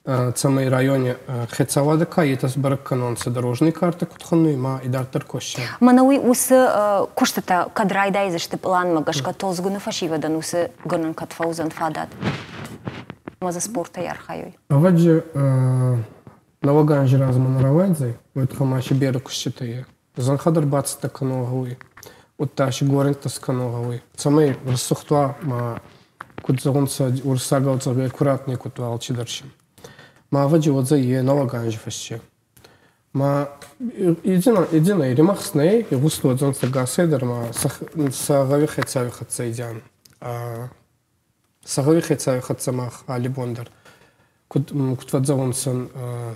[SPEAKER 10] в самой районе хецавадака и это сбаракканонца дорожной карты кутхану ма и дартер коща.
[SPEAKER 1] Манауи усы куштата кадрайда изашты план магашка толзгуны фашивадан усы гонан катфаузан фадат. Маза спорта ярхайой.
[SPEAKER 10] А вот же наваган же разманаравайдзай, вот хамаши беру кущитые. Занхадар бацта каногауи. Вот таши горента сканогауи. Самой рассухтуа ма кудзагунца урсагауца аккуратный куту алчидаршим. Ма ваджи вот за е наваган же фаще. Ма единая ремахсней и густу отзонца гасейдер ма сагави хецави хацайдян. Сагави хецави хацамах алибондар. Кут вадзавунсан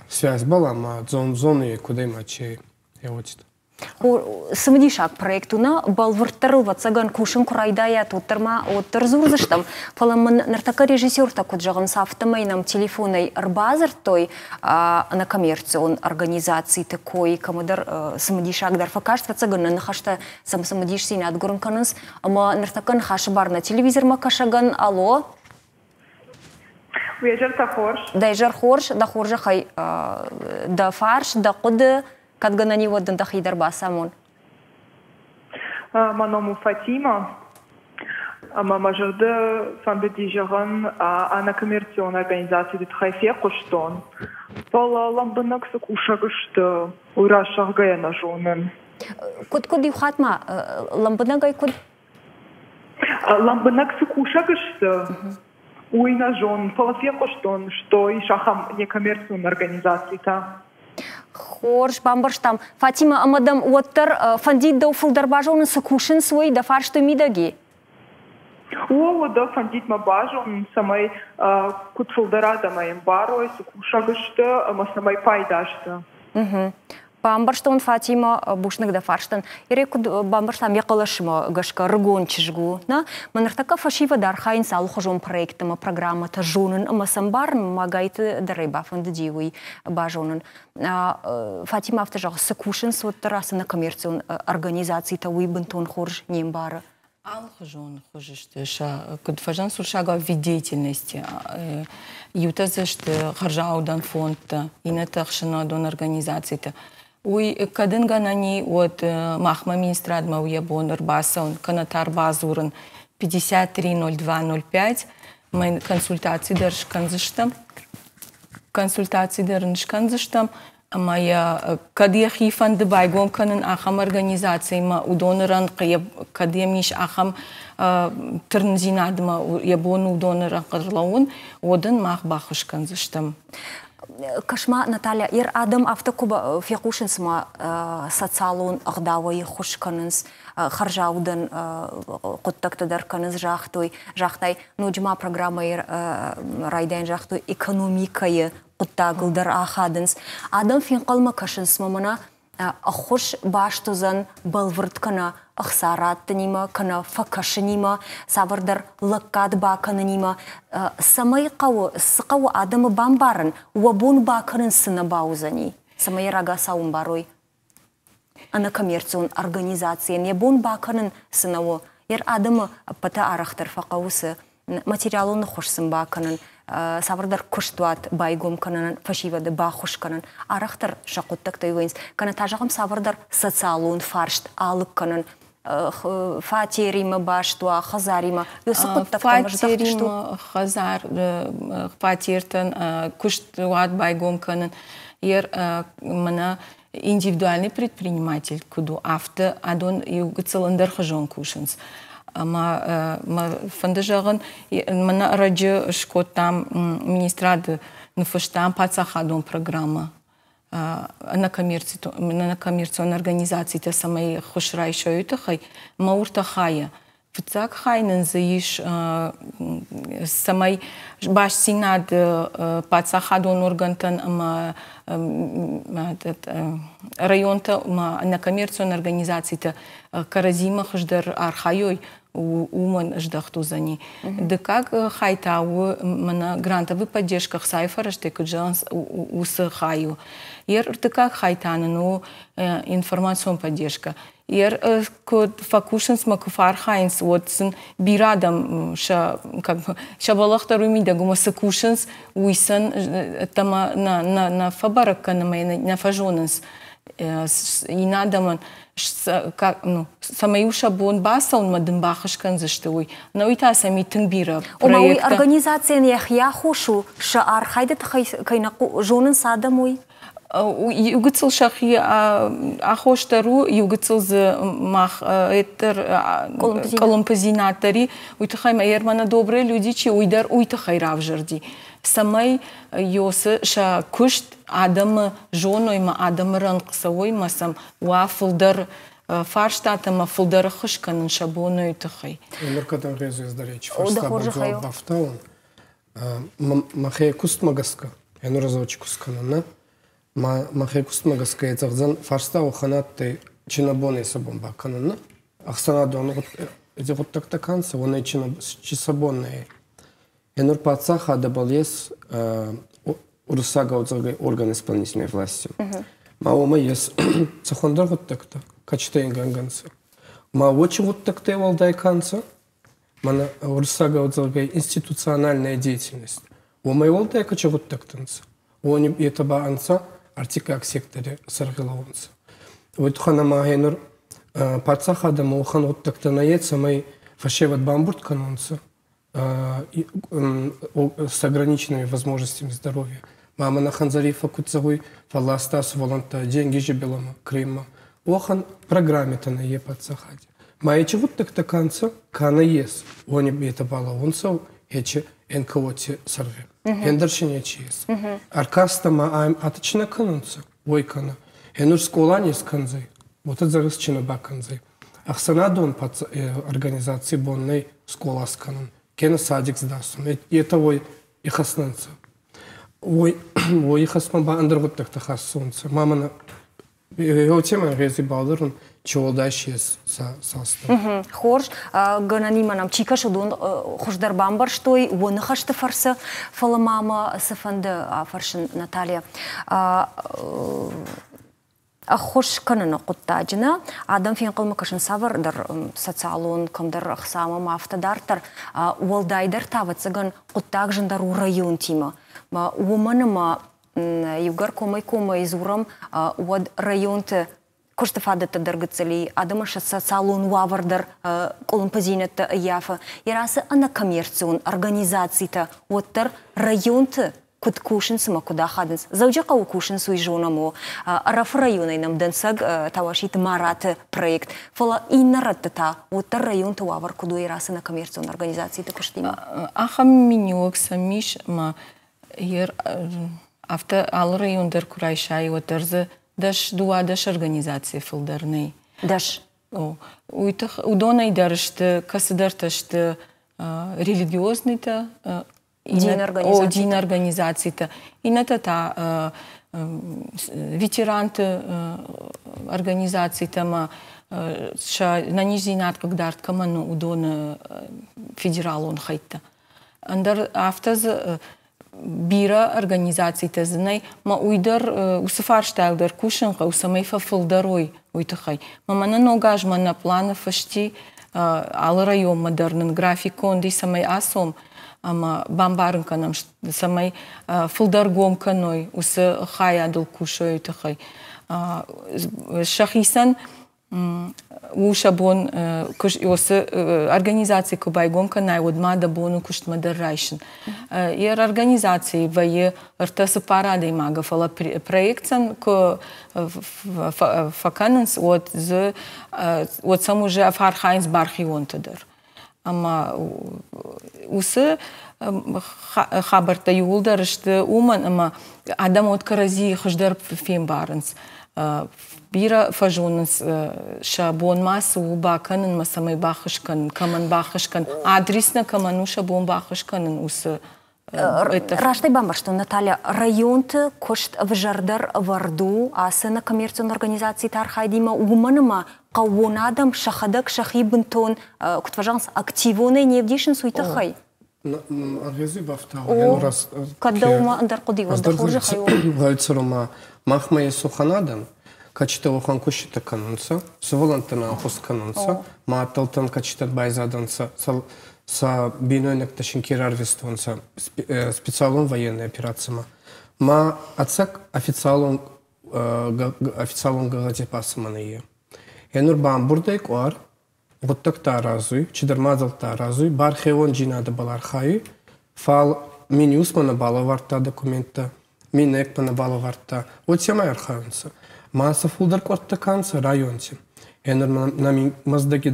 [SPEAKER 10] связь была, ма зоны куда мачей. Я вот это.
[SPEAKER 1] Самдишак проектуна балвыртырыл ватсаган кушын курайдая тутырма оттыр зурзыштым. Фаламын нартака режиссер такут жагын сафтамайнам телефоной арбазар той на коммерцион организации такой камыдар самдишак дар факашт ватсаган нахашта самдиш син адгурын каныс ама нартакан хашы бар на телевизор макашаган алло.
[SPEAKER 11] Уяжар хорш.
[SPEAKER 1] Дайжар хорш да хоржа хай да фарш да куды Кадгана не вот дандах идар басамон.
[SPEAKER 11] Маному Фатима, мама жарды фанды дижаган ана коммерцион организации де тхайфе куштон. Пала ламбанак сак ушагышты урашагая на жонен.
[SPEAKER 1] Куд юхатма ламбанагай куд?
[SPEAKER 11] Ламбанак сак ушагышты. Уйна жон, палафе куштон, что и шахам не коммерцион организации-то.
[SPEAKER 1] Хорш, бамбарштам. Фатима, амадам оттар фандит да уфулдар бажон сакушин свой да фарш мидаги.
[SPEAKER 11] О, да фандит ма бажон самай кутфулдара да маем барой сакушагышты, ама самай пайдашты.
[SPEAKER 1] Бамбарштон Фатима бушнак да фарштан. Ирекуд бамбарштам якалашма гашка ргончижгу. На манартака фашива дар хайн сал хожон проектама программа та жонын ама самбар магайты дарайба фандидиуи бажонын. Фатима автожаг сакушин соттарасы на коммерцион организации та уйбентон хорж нембара.
[SPEAKER 9] Ал хожон хожишты ша кудфажан суршага в деятельности. Юта зашты харжаудан фонд и на тахшина дон организации та. Уй кадын ганани от махма министрадма уябонер басаун канатар базурын 530205 майн консультации дершканзыштам моя кадьяхи фанды байгон канын ахам организации ма удонеран кадьямиш ахам тернзинадма ябон удонеран кырлаун одын мах бахышканзыштам.
[SPEAKER 1] Кашма Наталья, ир адам автокуба фекушинсма социалун агдавай хушканынс харжаудан коттактадар каныз жахтай нуджма программа ир райдайн жахтой экономикайы коттагылдар ахадынс. Адам фенкалма кашинсма мана ахуш баштузан балвырткана ахсараттанима, кана факашанима, савардар лаккад бакананима, самай қау адамы бамбарын, уабун баканын сына баузани, самай рага саун барой. Ана коммерцион организация, небун баканын сынау, ер адамы пата арахтар фақаусы, материалуны хошсын баканын, савардар куштуат байгом канан фашивады бахуш канан арахтар шақуттак тойгойнс кана тажағым савардар социалун фаршт алып канан фатерима баштуа хазарима
[SPEAKER 9] фатерима хазар фатертан куштуат байгом канан ер мана индивидуальный предприниматель куду авто адон югцеландер хажон кушенс ما فندجاغن من رجع شكوتام министрад نفشتام пацахадон программа на коммерционной организации те самые хушрай шоюта хай маурта хая вцак хайнен заиш самай баш синад пацахадон органтан ама районта на коммерционной организации те каразима хждар архайой уман ждахту за ней. Да как хайтау мана грантовый поддержках сайфара штеку джанс усы хаю. Ер да как хайтана ну информационная поддержка. Ер код факушенс макуфар хайнс вот бирадам ша как бы шабалахтару мида гума сакушенс уисан тама на фабарака на фажоненс и надо как ну самую шабон басаун мадын бахышкан заштуй но и та сами тыңбира
[SPEAKER 1] проекта организация яхья хушу шаар хайда кайна жонын садамой
[SPEAKER 9] югцил шахи ахоштару югцил з мах этер колумпозинатори уйтхайма ермана добрые люди чи уйдар уйтхайрав жерди самай ёсы ша кушт адам жоной ма адам ранқсавой масам ва фулдар фарштатама фулдар хышканын шабоной тхай
[SPEAKER 10] меркатан резу издаречь фарштаб бафтаун махе куст магаска эну разочек кусканана махе куст магаска эцагзан фарстау ханатты чинабоны сабон баканана ахсанадон вот так канса он чисабонные Энур пацаха дабалес урсага орган исполнительной власти. Маума ес цахондар вот так-то качтейн ганганца. Мауочи вот так-то валдай канца. Мана урсага институциональная деятельность. Умай валдай кача вот так-танца. Они это ба анца артикак секторе саргилаунца. Вот хана магенур пацаха да маухан вот так-то наед самой фашеват бамбурт канонца. С ограниченными возможностями здоровья. Мама на ханзарифа куцагуй, фаластас волонта, деньги жебелама, Крыма. Охан программе-то на е пацахаде. Маечи вот так-то канца, кана ес. Они это бала онцау, эчи энкоти сорве. Эндершине чиес. Аркаста ма аим аточна канунца, ой кана. Энур сколани с канзай. Вот это зараз чина баканзай. Ахсанадон организации бонной скола с канун. Кена садик сдасун. И это ой и хаснанца. Ой и хасмаба андергот так-то хассунца. Мама на его тема рези балдерун чолдаши состав.
[SPEAKER 1] Хорш гананима нам чика шудун хошдар бамбар штой вон хашта фарса фала мама сафанда фаршин Наталья. Хош канана куттажина адам фин кылмы кашын савар дар социалон камдар ахсама мафтадартар уалдайдар таватсаган куттаг жындар у район тима ма уманыма югар комай изурам уад районты коштафадата даргыцели адамаша социалон вавардар колумпозинета яфа ярасы ана коммерцион организацията уаттар районты куд кушин сама куда хаденс заужака у кушин суй жонамо раф района нам денсаг тавашит марат проект фала иннаратта вот район тавар куду ираса на коммерционной организации та куштима
[SPEAKER 9] ахам миньок самиш ма ер авто ал район дер курайшай вот даш дуадаш организации филдерней
[SPEAKER 1] даш
[SPEAKER 9] уйтах удонай даршт касдарташт религиозный-то Дин организации-то. И на это ветеранты организации-то на нижний над когда-то команду удона федерал он хайта. Андер автоз бира организации-то знай ма уйдер усфарштайлдер кушенха усамейфа филдерой уйтахай. Мама на ногаж на планы фашти ал район модерн графикон ди самай асом ама бамбарынка нам самай фулдаргом каной усы хая дул кушой тахай шахисан ушабон усы организации кубайгом канай удмада бону кушт модеррайшн ер организации вае ртасы парады мага фала проектсан ко факананс от саму же афархайнс бархион тадер Ама усы хабарта юлдарышты уман, ама адам откарази хождар фем барынс. Бира фажуныз шабон масу баканын масамай бахышкан, каман бахышкан, адресна камануша бон бахышканын усы.
[SPEAKER 1] Раштай бамбар, что Наталья, районты кошт вжардар варду, а сына коммерционной организации тархайдима уманыма кавонадам шахадак шахибнтон, кутважанс активоны невдишин суйтахай.
[SPEAKER 10] Аргези бафтау.
[SPEAKER 1] Когда ума андар куди воздахуржи хайо.
[SPEAKER 10] Гальцерума махмае суханадан, качта ухан кушита канунца, сувалантана ахус канунца, мааталтан качта байзаданца, са бинойнак ташинкирар вестонца, специалон военной операцияма. Ма ацак официалон галатепасыманыя. Енур бамбурдай куар, вот так таразуй, чидармазал таразуй, бархеон джинада балархай, фал минюсмана балаварта документа, минекмана балаварта, вот сема архаунца. Маса фулдар квартаканца районте. Енур нами маздаги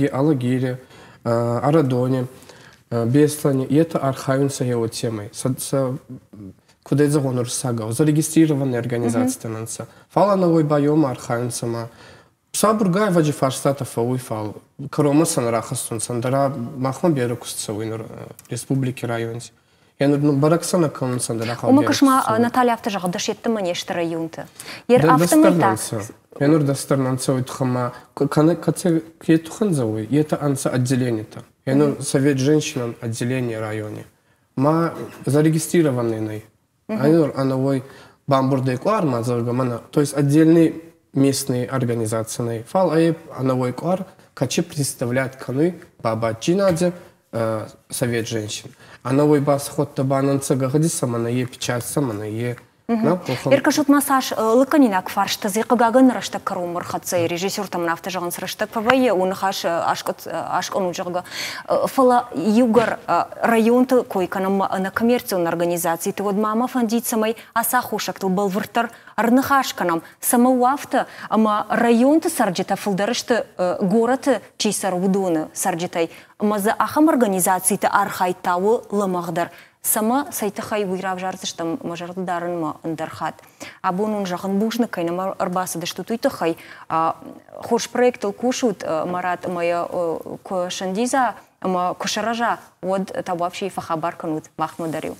[SPEAKER 10] алагире, Арадоне, Беслане, и это архаунца его темой. Куда это загонур сагал, зарегистрированная организация нанца. Фала новой байома архаунцама. Сабургай ваджи фарстата фауй фал. Крома санрахастун сандара махма берекусца в республике районте. Я бараксана кон сандара хал.
[SPEAKER 1] Умакашма Наталья автожаг дашетта манешта районте. Ер автомайта.
[SPEAKER 10] Енур дастарнанца уйтхама, каце кетухан завой, и это анца отделение-то. Енур совет женщин отделение районе. Ма зарегистрированный. Енур ановой бамбурдей куар мазаргамана, то есть отдельные местные организации. Фал аеб ановой куар, каче представляет кануй баба чинадзе совет женщин. Ановой бас хотта бананца гагади самана е печать самана е.
[SPEAKER 1] Иркашут массаж лаканинак фаршта зикагаган рашта карумар хатсай режиссер там нафтажаган срашта павае унхаш ашкон ужага фала югар районты койканам на коммерционной организации ты вот мама фандит самой асахушак ту был вертар арнахашканам самауафта ама районты сарджита фалдарышты город чисар удоны сарджитай маза ахам организации та архайтавы ламагдар Сама сайтахай вирав жарты, что мажордарен ма андархат. Абонун жахан бушна кайна арбаса да что туйтахай. Хош проект кушут марат моя кошандиза, ма кошаража. Вот это вообще фахабар канут махмударю.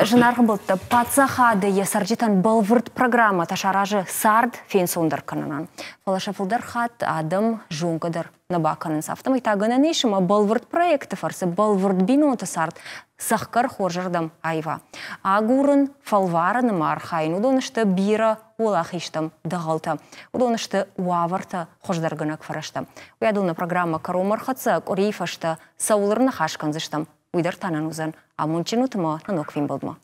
[SPEAKER 1] Женар был та пацахада я сарджитан балвырт программа ташаража сард фенсондар кананан. Фалаша фулдархат адам жунгадар набаканан сафтам и тагана нешима балвырт проекты фарсы балвырт бинота сард. Сахкар хоржардам айва. Агурын фалвараны мархайн. Удонышты бира улахиштам дағалта. Удонышты уаварта хождаргынак фараштам. Уядылна программа карумархатса корейфашта саулырны хашканзыштам. Уйдар тананузан. А мунчинутыма наноквим болдма.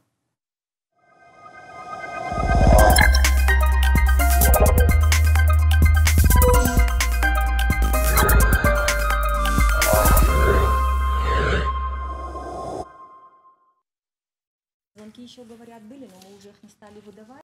[SPEAKER 1] Звонки еще говорят были, но мы уже их не стали выдавать.